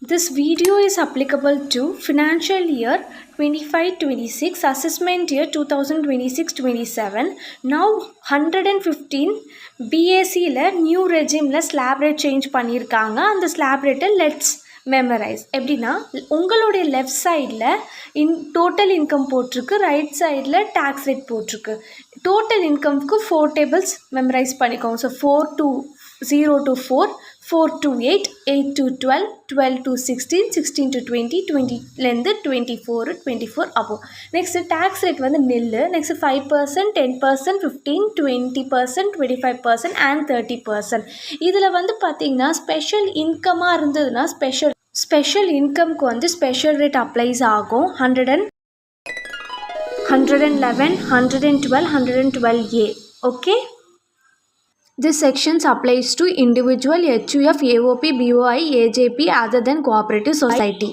This video is applicable to financial year 25-26, assessment year 2026-27. Now 115 BAC new regime slab rate change பண்ணியிருக்காங்க. அந்த slab rate let's memorize. எப்படின்னா உங்களுடைய left சைடில் total income போட்டிருக்கு, right சைடில் tax rate போட்டிருக்கு. Total இன்கம்க்கு 4 tables memorise பண்ணிக்கோங்க. So 4 to 0 to 4, 4 to 8, 8 to 12, 12 to 16, 16 to 20, 20லேருந்து 24, 24 அப்போ நெக்ஸ்ட்டு டேக்ஸ் ரேட் வந்து நெல். Next 5%, 10%, 15%, 20%, 25% and 30%. இதில் வந்து பார்த்திங்கன்னா ஸ்பெஷல் இன்கமாக இருந்ததுன்னா ஸ்பெஷல் இன்கம்க்கு வந்து ஸ்பெஷல் ரேட் அப்ளைஸ் ஆகும். 111, 112, 112A. Okay, this section applies to individual HUF, AOP, BOI, AJP other than cooperative society.